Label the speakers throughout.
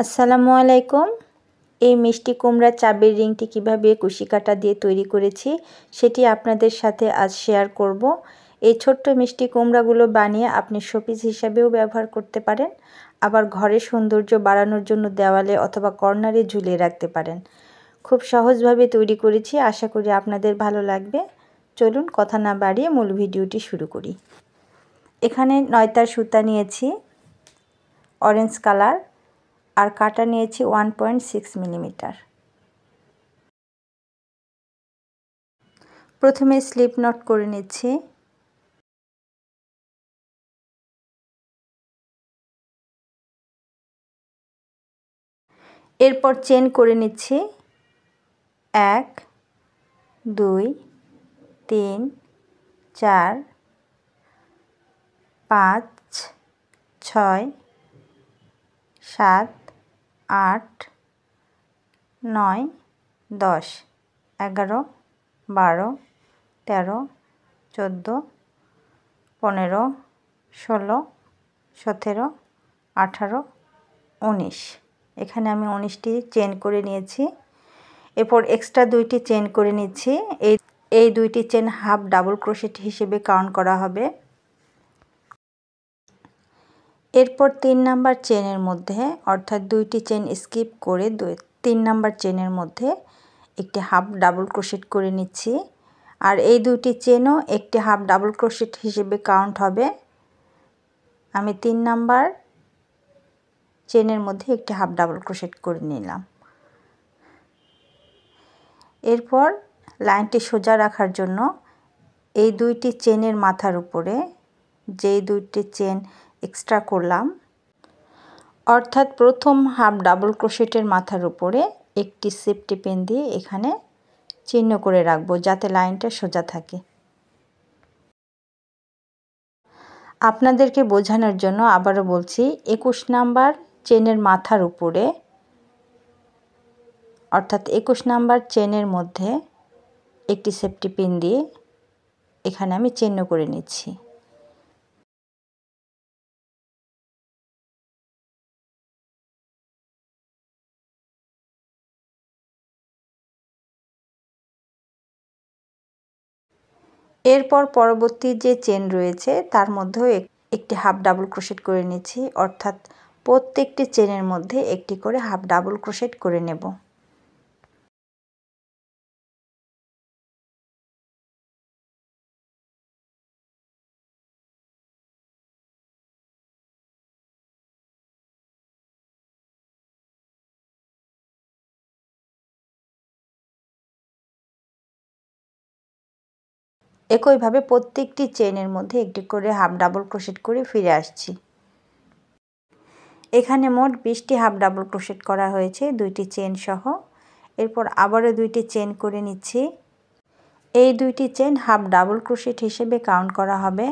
Speaker 1: আসসালামু আলাইকুম। এই মিষ্টি কুমড়ার চাবির রিংটি কিভাবে কুশি কাঁটা দিয়ে তৈরি করেছি সেটি আপনাদের সাথে আজ শেয়ার করব। এই ছোট্ট মিষ্টি কুমড়াগুলো বানিয়ে আপনি শোপিস হিসাবেও ব্যবহার করতে পারেন, আবার ঘরে সৌন্দর্য বাড়ানোর জন্য দেওয়ালে অথবা কর্নারে ঝুলিয়ে রাখতে পারেন। খুব সহজভাবে তৈরি করেছি, আশা করি আপনাদের ভালো লাগবে। চলুন কথা না বাড়িয়ে মূল ভিডিওটি শুরু করি। এখানে 9 সুতা নিয়েছি অরেঞ্জ কালার, আর কাটা নিয়েছি 1.6 মিলিমিটার। প্রথমে স্লিপ নট করে নিচ্ছি। এরপর চেন করে নিচ্ছি 1 2 3 4 5 6 7 8 9 10 11 12 13 14 15 16 17 18 19। এখানে আমি 19টি চেন করে নিয়েছি। এরপর এক্সট্রা 2টি চেন করে নিচ্ছি। এই 2টি চেন হাফ ডাবল ক্রোশেট হিসেবে কাউন্ট করা হবে। এরপর 3 নাম্বার চেনের মধ্যে, অর্থাৎ 2টি চেন স্কিপ করে 3 নাম্বার চেনের মধ্যে একটি হাফ ডাবল ক্রোশেট করে নিচ্ছি। আর এই 2টি চেনও একটি হাফ ডাবল ক্রোশেট হিসেবে কাউন্ট হবে। আমি 3 নাম্বার চেনের মধ্যে একটি হাফ ডাবল ক্রোশেট করে নিলাম। এরপর লাইনটি সোজা রাখার জন্য এই 2টি চেনের মাথার উপরে যেই 2টি চেন এক্সট্রা করলাম, অর্থাৎ প্রথম হাফ ডাবল ক্রোশেটের মাথার উপরে একটি সেফটি পিন দিয়ে এখানে চিহ্ন করে রাখবো যাতে লাইনটা সোজা থাকে। আপনাদেরকে বোঝানোর জন্য আবারও বলছি, 21 নাম্বার চেনের মাথার উপরে, অর্থাৎ 21 নাম্বার চেনের মধ্যে একটি সেফটি পিন দিয়ে এখানে আমি চিহ্ন করে নিচ্ছি। এরপর পরবর্তী যে চেন রয়েছে তার মধ্যেও একটি হাফ ডাবল ক্রোশেট করে নিচ্ছি, অর্থাৎ প্রত্যেকটি চেনের মধ্যে একটি করে হাফ ডাবল ক্রোশেট করে নেব। একইভাবে প্রত্যেকটি চেনের মধ্যে একটি করে হাফ ডাবল ক্রোশেট করে ফিরে আসছি। এখানে মোট 20টি হাফ ডাবল ক্রোশেট করা হয়েছে 2টি চেন সহ। এরপর আবারও 2টি চেন করে নিচ্ছি। এই 2টি চেন হাফ ডাবল ক্রোশেট হিসেবে কাউন্ট করা হবে।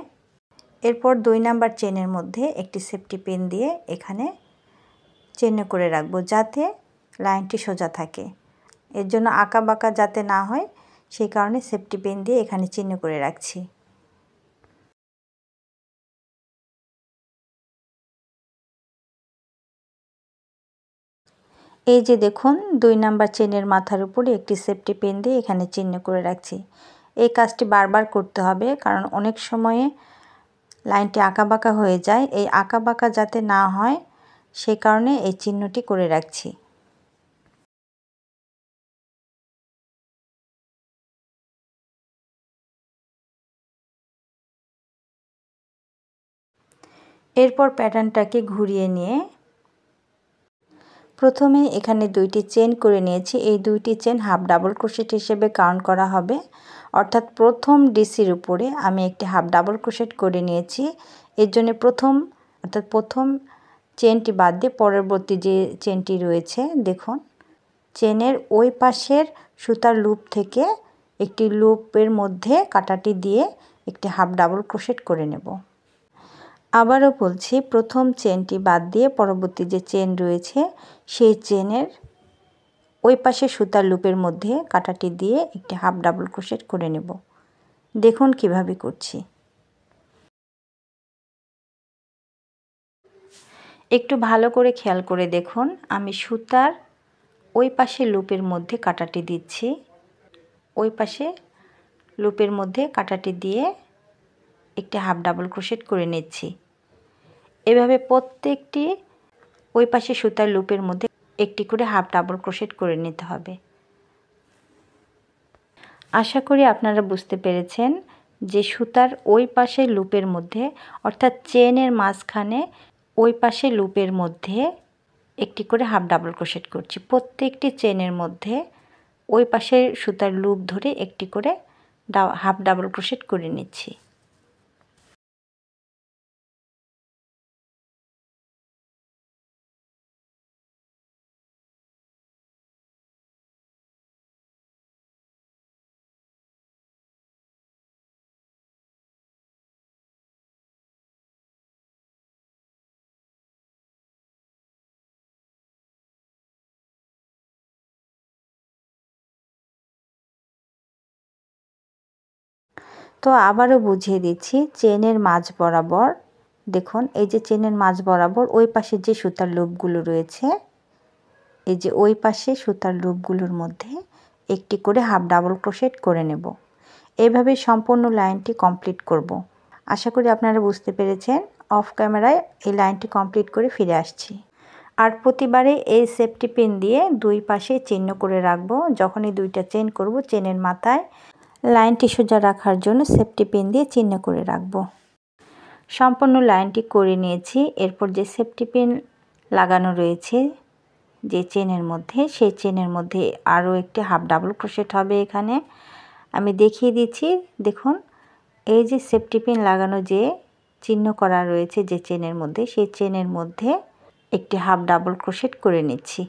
Speaker 1: এরপর 2 নাম্বার চেনের মধ্যে একটি সেফটি পিন দিয়ে এখানে চিহ্ন করে রাখবো যাতে লাইনটি সোজা থাকে। এর জন্য আঁকা বাঁকা যাতে না হয় সেই কারণে সেফটি পিন দিয়ে এখানে চিহ্ন করে রাখছি। এই যে দেখুন, 2 নাম্বার চেনের মাথার উপরে একটি সেফটি পিন দিয়ে এখানে চিহ্ন করে রাখছি। এই কাজটি বারবার করতে হবে, কারণ অনেক সময়ে লাইনটি আঁকাবাঁকা হয়ে যায়। এই আঁকাবাঁকা যাতে না হয় সেই কারণে এই চিহ্নটি করে রাখছি। এরপর প্যাটার্নটাকে ঘুরিয়ে নিয়ে প্রথমে এখানে 2টি চেন করে নিয়েছি। এই 2টি চেন হাফ ডাবল ক্রোশেট হিসেবে কাউন্ট করা হবে, অর্থাৎ প্রথম ডিসির উপরে আমি একটি হাফ ডাবল ক্রোশেট করে নিয়েছি। এর জন্য প্রথম চেনটি বাদ দিয়ে পরবর্তী যে চেনটি রয়েছে দেখুন, চেনের ওই পাশের সুতার লুপ থেকে একটি লুপের মধ্যে কাঁটাটি দিয়ে একটি হাফ ডাবল ক্রোশেট করে নেব। আবারও বলছি, প্রথম চেনটি বাদ দিয়ে পরবর্তী যে চেন রয়েছে সেই চেনের ওই পাশে সুতার লুপের মধ্যে কাঁটাটি দিয়ে একটি হাফ ডাবল ক্রোশেট করে নেব। দেখুন কিভাবে করছি। একটু ভালো করে খেয়াল করে দেখুন, আমি সুতার ওই পাশে লুপের মধ্যে কাটাটি দিচ্ছি, ওই পাশে লুপের মধ্যে কাটাটি দিয়ে একটি হাফ ডাবল ক্রোশেট করে নিচ্ছি। এভাবে প্রত্যেকটি ওই পাশে সুতার লুপের মধ্যে একটি করে হাফ ডাবল ক্রোশেট করে নিতে হবে। আশা করি আপনারা বুঝতে পেরেছেন যে সুতার ওই পাশে লুপের মধ্যে অর্থাৎ চেনের মাঝখানে ওই পাশে লুপের মধ্যে একটি করে হাফ ডাবল ক্রোশেট করছি। প্রত্যেকটি চেনের মধ্যে ওই পাশের সুতার লুপ ধরে একটি করে হাফ ডাবল ক্রোশেট করে নিচ্ছি। তো আবারও বুঝিয়ে দিচ্ছি, চেনের মাঝ বরাবর দেখুন, এই যে চেনের মাঝ বরাবর ওই পাশে যে সুতার লুপগুলো রয়েছে, এই যে ওই পাশে সুতার লুপগুলোর মধ্যে একটি করে হাফ ডাবল ক্রোশেট করে নেব। এইভাবে সম্পূর্ণ লাইনটি কমপ্লিট করব। আশা করি আপনারা বুঝতে পেরেছেন। অফ ক্যামেরায় এই লাইনটি কমপ্লিট করে ফিরে আসছি। আর প্রতিবারে এই সেফটি পিন দিয়ে দুই পাশে চিহ্ন করে রাখব। যখনই দুইটা চেন করব, চেনের মাথায় লাইনটি সোজা রাখার জন্য সেফটি পিন দিয়ে চিহ্ন করে রাখব। সম্পূর্ণ লাইনটি করে নিয়েছি। এরপর যে সেফটি পিন লাগানো রয়েছে যে চেনের মধ্যে, সেই চেনের মধ্যে আরও একটি হাফ ডাবল ক্রোশেট হবে। এখানে আমি দেখিয়ে দিচ্ছি, দেখুন এই যে সেফটি পিন লাগানো যে চিহ্ন করা রয়েছে যে চেনের মধ্যে, সেই চেনের মধ্যে একটি হাফ ডাবল ক্রোশেট করে নিচ্ছি।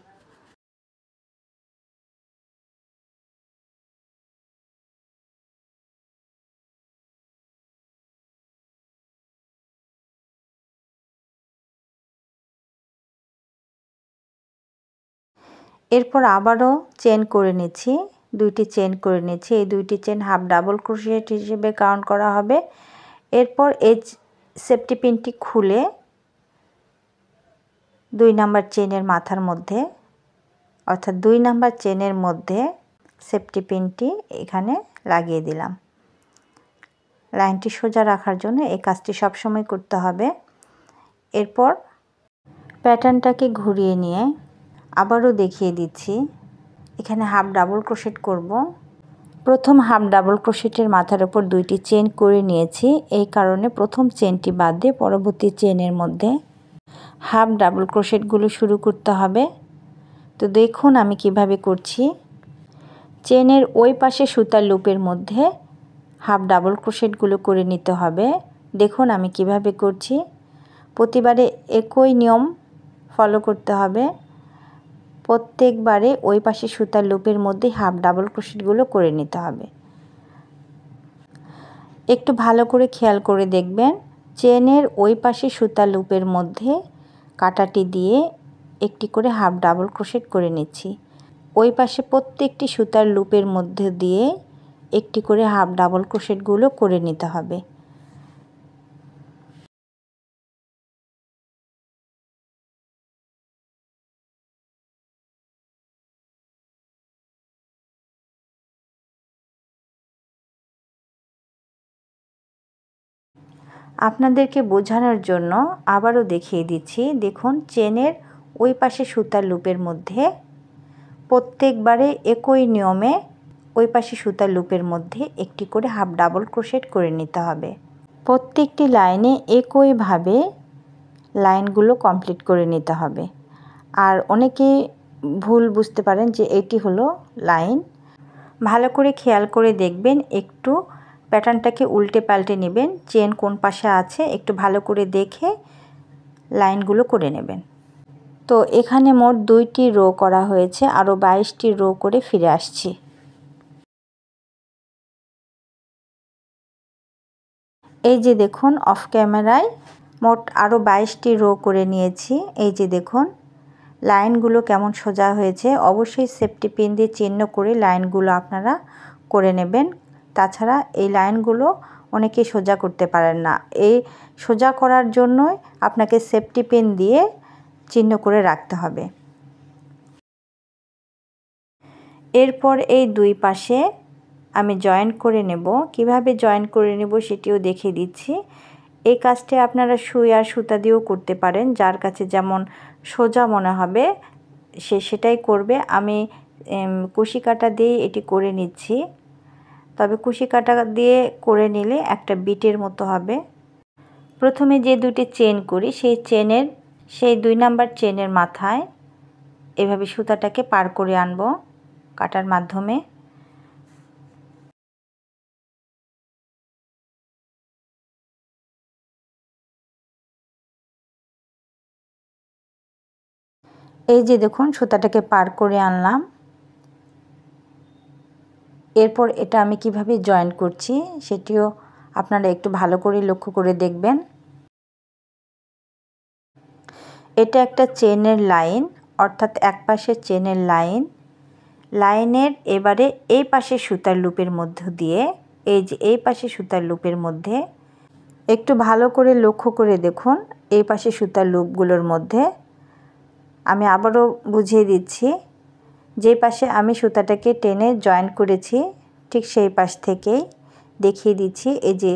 Speaker 1: এরপর আবারও চেন করে নিচ্ছি, দুইটি চেন করে নিচ্ছি। এই দুইটি চেন হাফ ডাবল ক্রোশেট হিসেবে কাউন্ট করা হবে। এরপর এই সেফটি পিনটি খুলে 2 নাম্বার চেনের মাথার মধ্যে অর্থাৎ 2 নাম্বার চেনের মধ্যে সেফটি পিনটি এখানে লাগিয়ে দিলাম। লাইনটি সোজা রাখার জন্য এই কাজটি সবসময় করতে হবে। এরপর প্যাটার্নটাকে ঘুরিয়ে নিয়ে আবারও দেখিয়ে দিচ্ছি, এখানে হাফ ডাবল ক্রোশেট করব। প্রথম হাফ ডাবল ক্রোশেটের মাথার উপর দুইটি চেন করে নিয়েছি, এই কারণে প্রথম চেনটি বাদ দিয়ে পরবর্তী চেনের মধ্যে হাফ ডাবল ক্রোশেটগুলো শুরু করতে হবে। তো দেখুন আমি কিভাবে করছি। চেনের ওই পাশে সুতার লুপের মধ্যে হাফ ডাবল ক্রোশেটগুলো করে নিতে হবে। দেখুন আমি কিভাবে করছি। প্রতিবারে একই নিয়ম ফলো করতে হবে। প্রত্যেকবারে ওই পাশে সুতার লুপের মধ্যে হাফ ডাবল ক্রোশেটগুলো করে নিতে হবে। একটু ভালো করে খেয়াল করে দেখবেন, চেনের ওই পাশে সুতার লুপের মধ্যে কাটাটি দিয়ে একটি করে হাফ ডাবল ক্রোশেট করে নিচ্ছি। ওই পাশে প্রত্যেকটি সুতার লুপের মধ্যে দিয়ে একটি করে হাফ ডাবল ক্রোশেটগুলো করে নিতে হবে। আপনাদেরকে বোঝানোর জন্য আবারও দেখিয়ে দিচ্ছি, দেখুন চেনের ওই পাশে সুতার লুপের মধ্যে প্রত্যেকবারে একই নিয়মে ওই পাশে সুতার লুপের মধ্যে একটি করে হাফ ডাবল ক্রোশেট করে নিতে হবে। প্রত্যেকটি লাইনে একইভাবে লাইনগুলো কমপ্লিট করে নিতে হবে। আর অনেকে ভুল বুঝতে পারেন যে এটি হলো লাইন। ভালো করে খেয়াল করে দেখবেন, একটু প্যাটার্নটাকে উল্টে পাল্টে নেবেন, চেন কোন পাশে আছে একটু ভালো করে দেখে লাইনগুলো করে নেবেন। তো এখানে মোট 2টি রো করা হয়েছে, আরও 22টি রো করে ফিরে আসছি। এই যে দেখুন অফ ক্যামেরায় মোট আরও 22টি রো করে নিয়েছি। এই যে দেখুন লাইনগুলো কেমন সোজা হয়েছে। অবশ্যই সেফটি পিন দিয়ে চিহ্ন করে লাইনগুলো আপনারা করে নেবেন। তাছাড়া এই লাইনগুলো অনেকেই সোজা করতে পারেন না। এই সোজা করার জন্যই আপনাকে সেফটি পিন দিয়ে চিহ্ন করে রাখতে হবে। এরপর এই দুই পাশে আমি জয়েন করে নেব। কিভাবে জয়েন করে নেব সেটিও দেখিয়ে দিচ্ছি। এই কাজটি আপনারা সুই আর সুতা দিয়েও করতে পারেন, যার কাছে যেমন সোজা মনে হবে সে সেটাই করবে। আমি কুশি কাঁটা দিয়ে এটি করে নিচ্ছি। তবে কুশি কাঁটা দিয়ে করে নিলে একটা বিটের মতো হবে। প্রথমে যে দুটি চেন করি সেই 2 নাম্বার চেনের মাথায় এভাবে সুতাটাকে পার করে আনব কাটার মাধ্যমে। এই যে দেখুন সুতাটাকে পার করে আনলাম। এরপর এটা আমি কিভাবে জয়েন করছি সেটিও আপনারা একটু ভালো করে লক্ষ্য করে দেখবেন। এটা একটা চেনের লাইন, অর্থাৎ এক পাশে চেনের লাইনের এবারে এই পাশে সুতার লুপের মধ্য দিয়ে, এই যে এই পাশে সুতার লুপের মধ্যে একটু ভালো করে লক্ষ্য করে দেখুন। এই পাশে সুতার লুপগুলোর মধ্যে আমি আবারও বুঝিয়ে দিচ্ছি, যে পাশে আমি সুতাটাকে টেনে জয়েন করেছি ঠিক সেই পাশ থেকেই দেখিয়ে দিচ্ছি। এই যে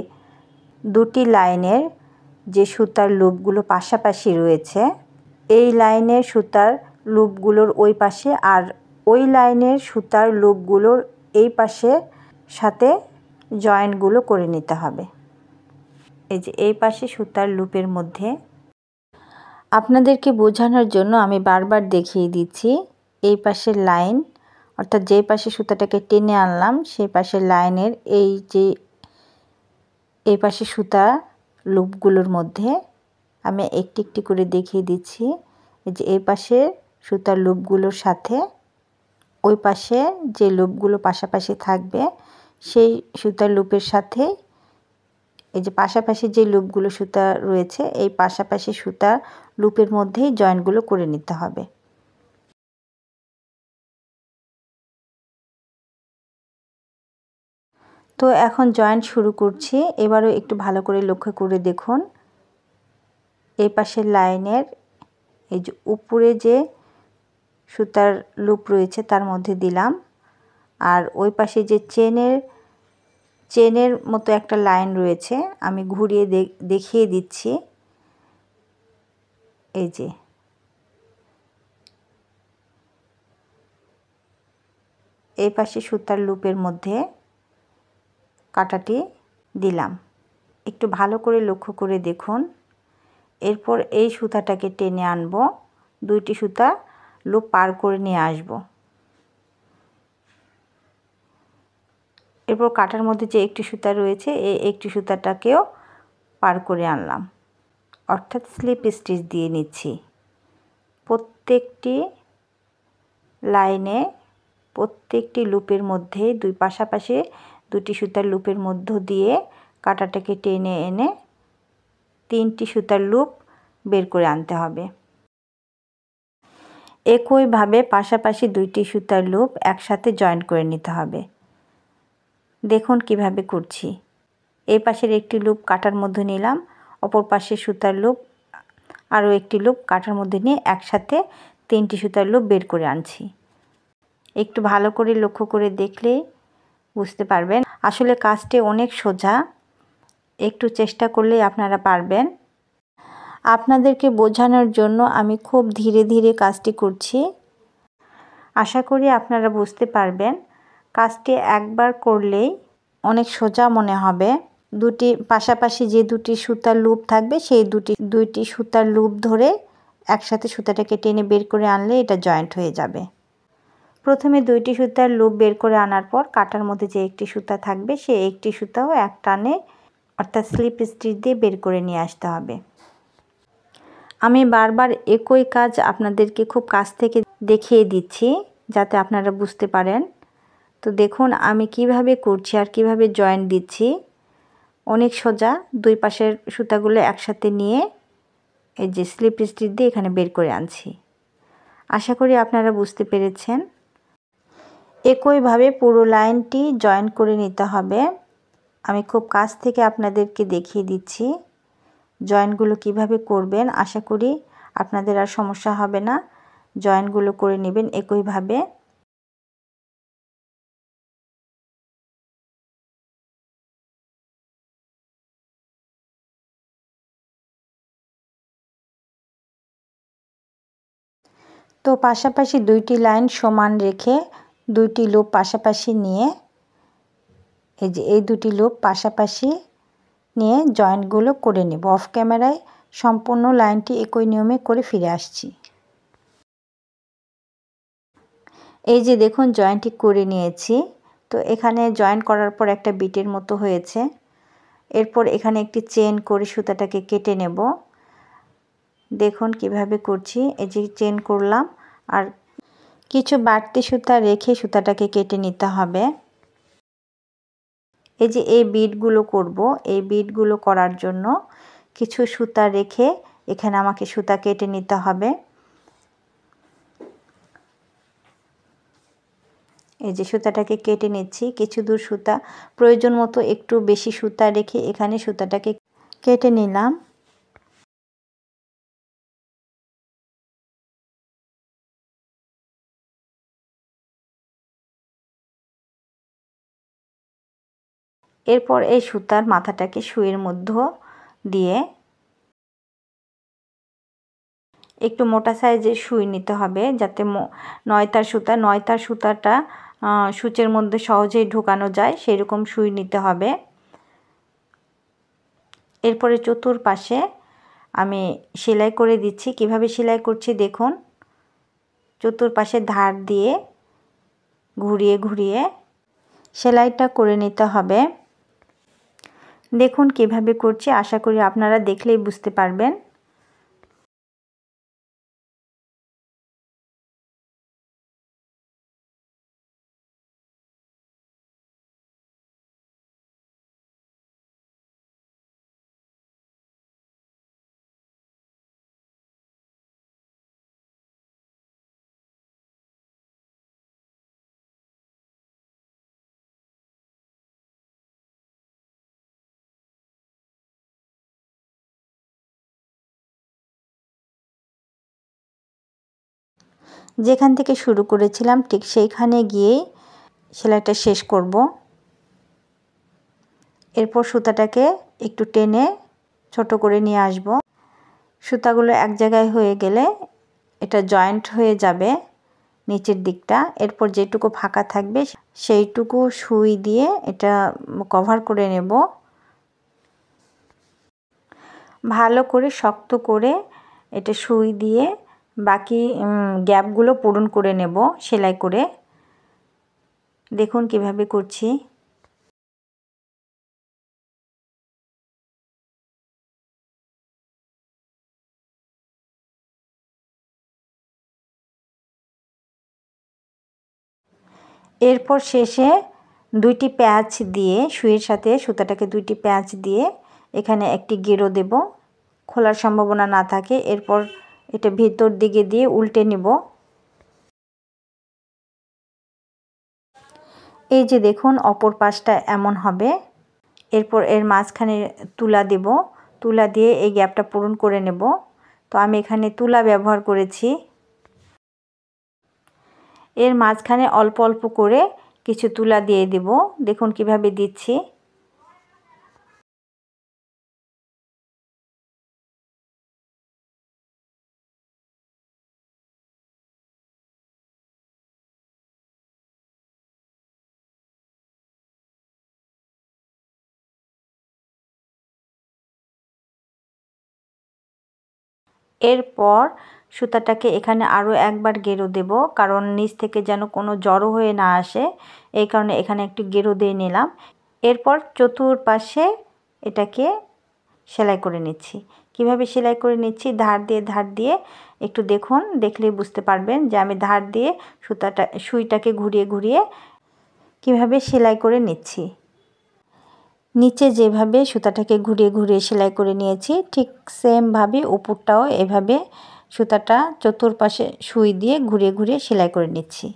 Speaker 1: দুটি লাইনের যে সুতার লুপগুলো পাশাপাশি রয়েছে, এই লাইনের সুতার লুপগুলোর ওই পাশে আর ওই লাইনের সুতার লুপগুলোর এই পাশে সাথে জয়েন্টগুলো করে নিতে হবে। এই যে এই পাশে সুতার লুপের মধ্যে আপনাদেরকে বোঝানোর জন্য আমি বারবার দেখিয়ে দিচ্ছি। এই পাশের লাইন, অর্থাৎ যেই পাশে সুতাটাকে টেনে আনলাম সেই পাশের লাইনের এই পাশে সুতা লুপগুলোর মধ্যে আমি একটি একটি করে দেখিয়ে দিচ্ছি। এই যে এই পাশে সুতার লুপগুলোর সাথে ওই পাশে যে লুপগুলো পাশাপাশি থাকবে সেই সুতার লুপের সাথে এই যে পাশাপাশি যে লুপগুলো সুতা রয়েছে এই পাশাপাশি সুতা লুপের মধ্যেই জয়েন্টগুলো করে নিতে হবে। তো এখন জয়েন্ট শুরু করছি। এবারও একটু ভালো করে লক্ষ্য করে দেখুন। এই পাশের লাইনের এই যে উপরে যে সুতার লুপ রয়েছে তার মধ্যে দিলাম, আর ওই পাশে যে চেনের মতো একটা লাইন রয়েছে আমি ঘুরিয়ে দেখিয়ে দিচ্ছি। এই যে এই পাশে সুতার লুপের মধ্যে কাঁটাটি দিলাম। একটু ভালো করে লক্ষ্য করে দেখুন। এরপর এই সুতাটাকে টেনে আনব, দুইটি সুতা লুপ পার করে নিয়ে আসব। এরপর কাঁটার মধ্যে যে একটি সুতা রয়েছে এই একটি সুতাটাকেও পার করে আনলাম, অর্থাৎ স্লিপ স্টিচ দিয়ে নিচ্ছি। প্রত্যেকটি লাইনে প্রত্যেকটি লুপের মধ্যে দুই পাশাপাশি দুটি সুতার লুপের মধ্য দিয়ে কাঁটাটাকে টেনে এনে 3টি সুতার লুপ বের করে আনতে হবে। একইভাবে পাশাপাশি 2টি সুতার লুপ একসাথে জয়েন করে নিতে হবে। দেখুন কিভাবে করছি। এই পাশের একটি লুপ কাঁটার মধ্যে নিলাম, অপর পাশের সুতার লুপ আরও একটি লুপ কাঁটার মধ্যে নিয়ে একসাথে 3টি সুতার লুপ বের করে আনছি। একটু ভালো করে লক্ষ্য করে দেখলেই বুঝতে পারবেন। আসলে কাজটি অনেক সোজা, একটু চেষ্টা করলেই আপনারা পারবেন। আপনাদেরকে বোঝানোর জন্য আমি খুব ধীরে ধীরে কাজটি করছি। আশা করি আপনারা বুঝতে পারবেন। কাজটি একবার করলেই অনেক সোজা মনে হবে। দুটি পাশাপাশি যে দুটি সুতার লুপ থাকবে সেই দুইটি সুতার লুপ ধরে একসাথে সুতাটাকে টেনে বের করে আনলে এটা জয়েন্ট হয়ে যাবে। প্রথমে 2টি সুতার লুপ বের করে আনার পর কাঁটার মধ্যে যে একটি সুতা থাকবে সেই একটি সুতাও এক টানে, অর্থাৎ স্লিপ স্টিচ দিয়ে বের করে নিয়ে আসতে হবে। আমি বারবার একই কাজ আপনাদেরকে খুব কাছ থেকে দেখিয়ে দিচ্ছি যাতে আপনারা বুঝতে পারেন। তো দেখুন আমি কিভাবে করছি আর কিভাবে জয়েন্ট দিচ্ছি। অনেক সোজা। দুই পাশের সুতাগুলো একসাথে নিয়ে এই যে স্লিপ স্টিচ দিয়ে এখানে বের করে আনছি। আশা করি আপনারা বুঝতে পেরেছেন। একইভাবে পুরো লাইনটি জয়েন করে নিতে হবে। আমি খুব কাছ থেকে আপনাদেরকে দেখিয়ে দিচ্ছি জয়েন্টগুলো কিভাবে করবেন। আশা করি আপনাদের আর সমস্যা হবে না। জয়েন্টগুলো করে নেবেন একইভাবে। তো পাশাপাশি দুইটি লাইন সমান রেখে দুইটি লুপ পাশাপাশি নিয়ে এই দুটি লুপ পাশাপাশি নিয়ে জয়েন্টগুলো করে নেব। অফ ক্যামেরায় সম্পূর্ণ লাইনটি একই নিয়মে করে ফিরে আসছি। এই যে দেখুন জয়েন্টটি করে নিয়েছি। তো এখানে জয়েন্ট করার পর একটা বিটের মতো হয়েছে। এরপর এখানে একটি চেন করে সুতাটাকে কেটে নেব। দেখুন কিভাবে করছি। এই যে চেন করলাম আর কিছু বাড়তি সুতা রেখে সুতাটাকে কেটে নিতে হবে। এই যে এই বিটগুলো করব, এই বিটগুলো করার জন্য কিছু সুতা রেখে এখানে আমাকে সুতা কেটে নিতে হবে। এই যে সুতাটাকে কেটে নিচ্ছি। কিছু দূর সুতা প্রয়োজন মতো একটু বেশি সুতা রেখে এখানে সুতাটাকে কেটে নিলাম। এরপর এই সুতার মাথাটাকে সুইয়ের মধ্যে দিয়ে একটু মোটা সাইজের সুই নিতে হবে, যাতে 9 তার সুতা 9 তার সুতাটা সূচের মধ্যে সহজেই ঢোকানো যায় সেরকম সুই নিতে হবে। এরপরে চতুর্পাশে আমি সেলাই করে দিচ্ছি। কিভাবে সেলাই করছি দেখুন। চতুর্পাশে ধার দিয়ে ঘুরিয়ে ঘুরিয়ে সেলাইটা করে নিতে হবে। দেখুন কিভাবে করছি, আশা করি আপনারা দেখলেই বুঝতে পারবেন। যেখান থেকে শুরু করেছিলাম ঠিক সেইখানে গিয়েই সেলাইটা শেষ করব। এরপর সুতাটাকে একটু টেনে ছোট করে নিয়ে আসব। সুতাগুলো এক জায়গায় হয়ে গেলে এটা জয়েন্ট হয়ে যাবে নিচের দিকটা। এরপর যেটুকু ফাঁকা থাকবে সেইটুকু সুই দিয়ে এটা কভার করে নেব। ভালো করে শক্ত করে এটা সুই দিয়ে বাকি গ্যাপগুলো পূরণ করে নেব সেলাই করে। দেখুন কিভাবে করছি। এরপর শেষে দুইটি প্যাঁচ দিয়ে সুইয়ের সাথে সুতাটাকে দুইটি প্যাঁচ দিয়ে এখানে একটি গেরো দেব, খোলার সম্ভাবনা না থাকে। এরপর এটা ভিতর দিকে দিয়ে উল্টে নেব। এই যে দেখুন অপর পাশটা এমন হবে। এরপর এর মাঝখানে তুলা দেব, তুলা দিয়ে এই গ্যাপটা পূরণ করে নেব। তো আমি এখানে তুলা ব্যবহার করেছি। এর মাঝখানে অল্প অল্প করে কিছু তুলা দিয়ে দেব। দেখুন কিভাবে দিচ্ছি। এরপর সুতাটাকে এখানে আরও একবার গেরো দেব, কারণ নিচ থেকে যেন কোনো জড়ো হয়ে না আসে, এই কারণে এখানে একটু গেরো দিয়ে নিলাম। এরপর চতুর্পাশে এটাকে সেলাই করে নিচ্ছি। কিভাবে সেলাই করে নিচ্ছি, ধার দিয়ে একটু দেখুন, দেখলেই বুঝতে পারবেন যে আমি ধার দিয়ে সুইটাকে ঘুরিয়ে ঘুরিয়ে কিভাবে সেলাই করে নিচ্ছি। নিচে যেভাবে সুতাটাকে ঘুরিয়ে ঘুরিয়ে সেলাই করে নিয়েছি ঠিক সেমভাবে উপরটাও এভাবে সুতাটা চতুর্পাশে সুই দিয়ে ঘুরিয়ে ঘুরিয়ে সেলাই করে নিচ্ছি।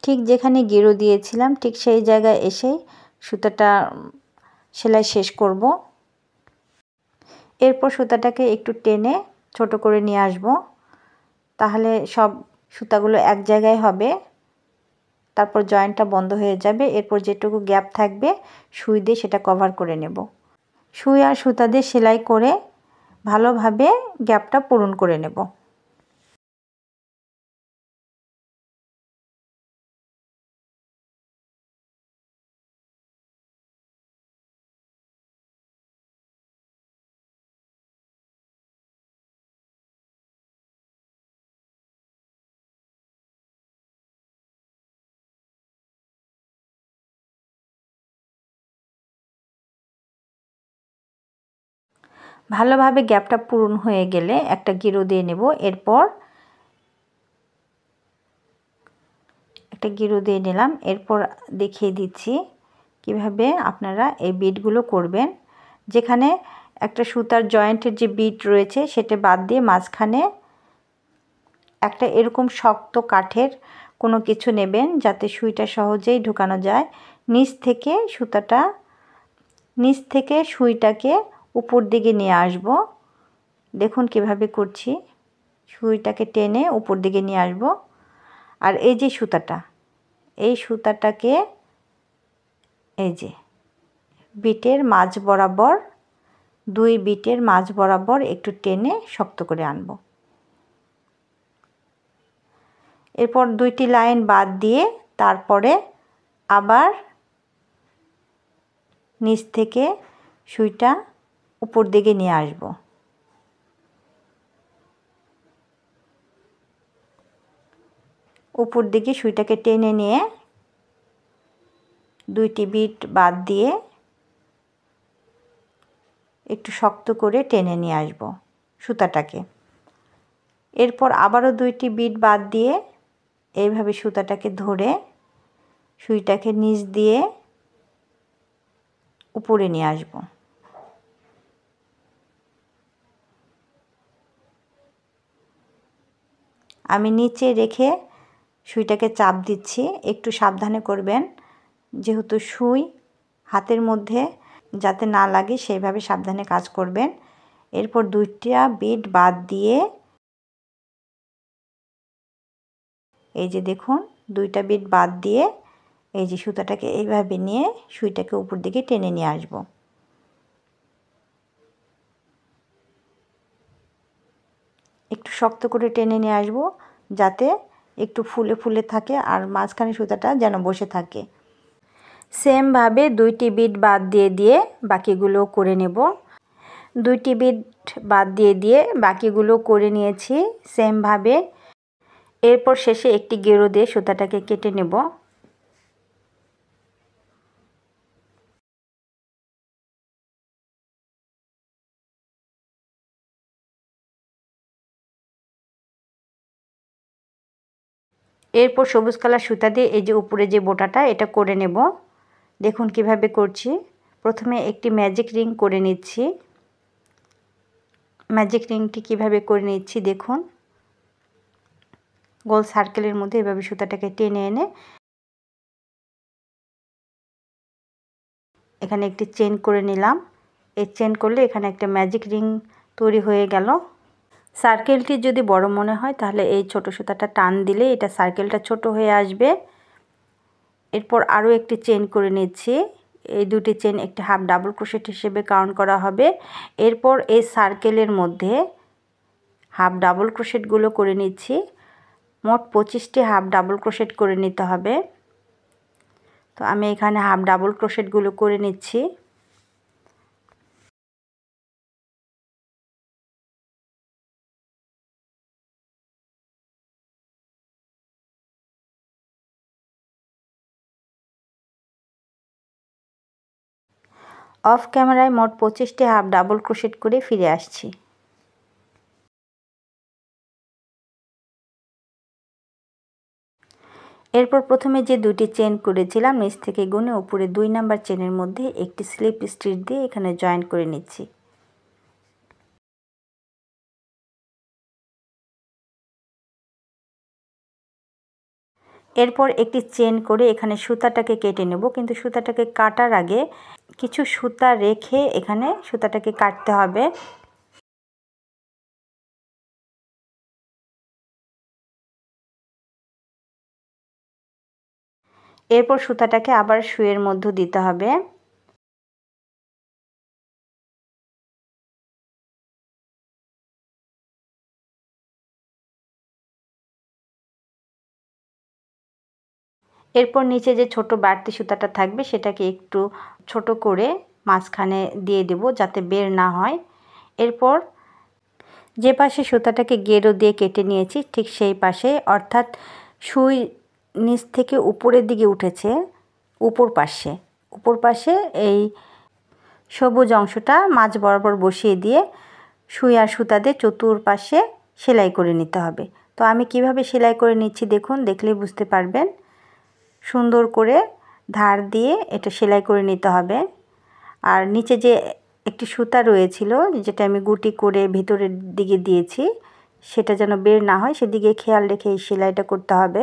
Speaker 1: ঠিক যেখানে গেরো দিয়েছিলাম ঠিক সেই জায়গায় এসে সুতাটা সেলাই শেষ করব। এরপর সুতাটাকে একটু টেনে ছোট করে নিয়ে আসব, তাহলে সব সুতাগুলো এক জায়গায় হবে। তারপর জয়েন্টটা বন্ধ হয়ে যাবে। এরপর যেটুকু গ্যাপ থাকবে সুই দিয়ে সেটা কভার করে নেব। সুই আর সুতা দিয়ে সেলাই করে ভালোভাবে গ্যাপটা পূরণ করে নেব। ভালোভাবে গ্যাপটা পূরণ হয়ে গেলে একটা গিরো দিয়ে নেব। এরপর একটা গিরো দিয়ে নিলাম। এরপর দেখিয়ে দিচ্ছি কিভাবে আপনারা এই বিটগুলো করবেন। যেখানে একটা সুতার জয়েন্টের যে বিট রয়েছে সেটা বাদ দিয়ে মাঝখানে একটা এরকম শক্ত কাঠের কোনো কিছু নেবেন যাতে সুইটা সহজেই ঢোকানো যায়। নিচ থেকে সুইটাকে উপর দিকে নিয়ে আসব। দেখুন কিভাবে করছি। সুইটাকে টেনে উপর দিকে নিয়ে আসব। আর এই যে সুতাটা, এই সুতাটাকে এই যে বিটের মাঝ বরাবর, দুই বিটের মাঝ বরাবর একটু টেনে শক্ত করে আনব। এরপর দুইটি লাইন বাদ দিয়ে তারপরে আবার নিচ থেকে সুইটা উপর দিকে নিয়ে আসব। উপর দিকে সুইটাকে টেনে নিয়ে দুইটি বিট বাদ দিয়ে একটু শক্ত করে টেনে নিয়ে আসব সুতাটাকে। এরপর আবারও দুইটি বিট বাদ দিয়ে এইভাবে সুতাটাকে ধরে সুইটাকে নিচ দিয়ে উপরে নিয়ে আসব। আমি নিচে রেখে সুইটাকে চাপ দিচ্ছি। একটু সাবধানে করবেন, যেহেতু সুই হাতের মধ্যে যাতে না লাগে সেইভাবে সাবধানে কাজ করবেন। এরপর দুইটা বিট বাদ দিয়ে এই যে দেখুন দুইটা বিট বাদ দিয়ে এই যে সুতাটাকে এইভাবে নিয়ে সুইটাকে উপর দিকে টেনে নিয়ে আসব। একটু শক্ত করে টেনে নিয়ে আসব যাতে একটু ফুলে ফুলে থাকে আর মাঝখানে সুতাটা যেন বসে থাকে। সেমভাবে দুইটি বিট বাদ দিয়ে বাকিগুলো করে নেব। দুইটি বিট বাদ দিয়ে বাকিগুলো করে নিয়েছি সেমভাবে। এরপর শেষে একটি গেরো দিয়ে সুতাটাকে কেটে নেব। এরপর সবুজ কালার সুতা দিয়ে এই যে উপরে যে বোটাটা এটা করে নেব। দেখুন কিভাবে করছি। প্রথমে একটি ম্যাজিক রিং করে নিচ্ছি। ম্যাজিক রিংটি কিভাবে করে নিচ্ছি দেখুন। গোল সার্কেলের মধ্যে এভাবে সুতাটাকে টেনে এনে এখানে একটি চেন করে নিলাম। এই চেন করলে এখানে একটা ম্যাজিক রিং তৈরি হয়ে গেল। সার্কেলটি যদি বড় মনে হয় তাহলে এই ছোট সুতাটা টান দিলে এটা সার্কেলটা ছোট হয়ে আসবে। এরপর আরও একটি চেন করে নিচ্ছি। এই দুটি চেন একটি হাফ ডাবল ক্রোশেট হিসেবে কাউন্ট করা হবে। এরপর এই সার্কেলের মধ্যে হাফ ডাবল ক্রোশেটগুলো করে নিচ্ছি। মোট 25টি হাফ ডাবল ক্রোশেট করে নিতে হবে। তো আমি এখানে হাফ ডাবল ক্রোশেটগুলো করে নিচ্ছি। অফ ক্যামেরায় মোট 25টি হাফ ডাবল ক্রোশেট করে ফিরে আসছি। এরপর প্রথমে যে দুটি চেন করেছিলাম নিচ থেকে গুনে উপরে 2 নাম্বার চেনের মধ্যে একটি স্লিপ স্টিচ দিয়ে এখানে জয়েন করে নিচ্ছি। এরপর একটি চেন করে এখানে সুতাটাকে কেটে নেব, কিন্তু সুতাটাকে কাটার আগে কিছু সুতা রেখে এখানে সুতাটাকে কাটতে হবে। এরপর সুতাটাকে আবার সুইয়ের মধ্যে দিতে হবে। এরপর নিচে যে ছোট বাড়তি সুতাটা থাকবে সেটাকে একটু ছোট করে মাঝখানে দিয়ে দেব যাতে বের না হয়। এরপর যে পাশে সুতাটাকে গেরো দিয়ে কেটে নিয়েছি ঠিক সেই পাশে, অর্থাৎ সুই নিচ থেকে উপরের দিকে উঠেছে উপর পাশে এই সবুজ অংশটা মাঝ বরাবর বসিয়ে দিয়ে সুই আর সুতা দিয়ে চতুর্পাশে সেলাই করে নিতে হবে। তো আমি কিভাবে সেলাই করে নিচ্ছি দেখুন, দেখলেই বুঝতে পারবেন। সুন্দর করে ধার দিয়ে এটা সেলাই করে নিতে হবে। আর নিচে যে একটি সুতা রয়েছিল যেটা আমি গুটি করে ভিতরের দিকে দিয়েছি সেটা যেন বের না হয় সেদিকে খেয়াল রেখে এই সেলাইটা করতে হবে।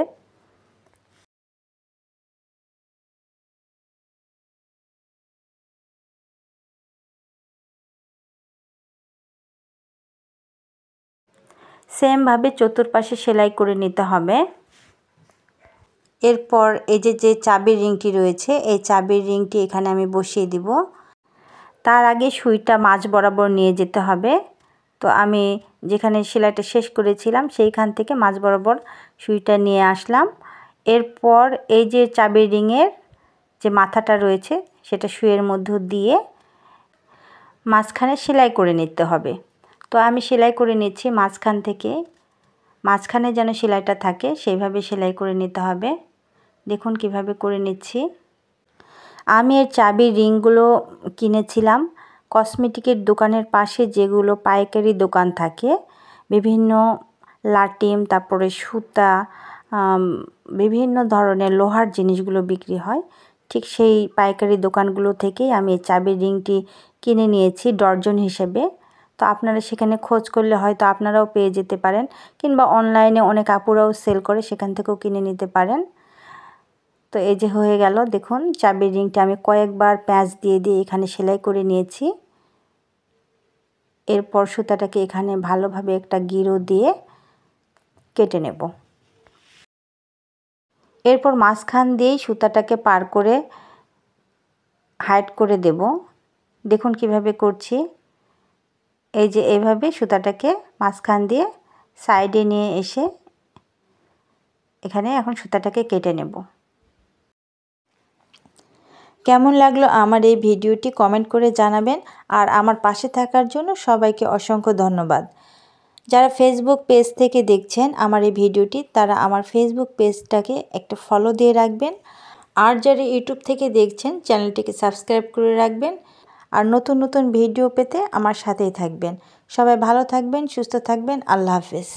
Speaker 1: সেমভাবে চতুর্পাশে সেলাই করে নিতে হবে। এরপর এই যে চাবির রিংটি রয়েছে এই চাবির রিংটি এখানে আমি বসিয়ে দিব। তার আগে সুইটা মাঝ বরাবর নিয়ে যেতে হবে। তো আমি যেখানে সেলাইটা শেষ করেছিলাম সেইখান থেকে মাঝ বরাবর সুইটা নিয়ে আসলাম। এরপর এই যে চাবির রিংয়ের যে মাথাটা রয়েছে সেটা সুইয়ের মধ্যে দিয়ে মাঝখানে সেলাই করে নিতে হবে। তো আমি সেলাই করে নিচ্ছি মাঝখান থেকে, মাঝখানে যেন সেলাইটা থাকে সেইভাবে সেলাই করে নিতে হবে। দেখুন কিভাবে করে নিচ্ছি। আমি এর চাবির রিংগুলো কিনেছিলাম কসমেটিকের দোকানের পাশে যেগুলো পাইকারি দোকান থাকে, বিভিন্ন লাটিম তারপরে সুতা বিভিন্ন ধরনের লোহার জিনিসগুলো বিক্রি হয়, ঠিক সেই পাইকারি দোকানগুলো থেকেই আমি এই চাবির রিংটি কিনে নিয়েছি ডর্জন হিসেবে। তো আপনারা সেখানে খোঁজ করলে হয়তো আপনারাও পেয়ে যেতে পারেন, কিংবা অনলাইনে অনেক আপুরাও সেল করে সেখান থেকেও কিনে নিতে পারেন। তো এই যে হয়ে গেল দেখুন চাবির রিংটা আমি কয়েকবার প্যাঁচ দিয়ে দিয়ে এখানে সেলাই করে নিয়েছি। এরপর সুতাটাকে এখানে ভালোভাবে একটা গিরো দিয়ে কেটে নেব। এরপর মাঝখান দিয়েই সুতাটাকে পার করে হাইড করে দেব। দেখুন কিভাবে করছি। এই যে এইভাবে সুতাটাকে মাঝখান দিয়ে সাইডে নিয়ে এসে এখানে এখন সুতাটাকে কেটে নেব। কেমন লাগলো আমার এই ভিডিওটি কমেন্ট করে জানাবেন। আর আমার পাশে থাকার জন্য সবাইকে অসংখ্য ধন্যবাদ। যারা ফেসবুক পেজ থেকে দেখছেন আমার এই ভিডিওটি তারা আমার ফেসবুক পেজটাকে একটা ফলো দিয়ে রাখবেন। আর যারা ইউটিউব থেকে দেখছেন চ্যানেলটিকে সাবস্ক্রাইব করে রাখবেন। আর নতুন নতুন ভিডিও পেতে আমার সাথেই থাকবেন। সবাই ভালো থাকবেন, সুস্থ থাকবেন। আল্লাহ হাফেজ।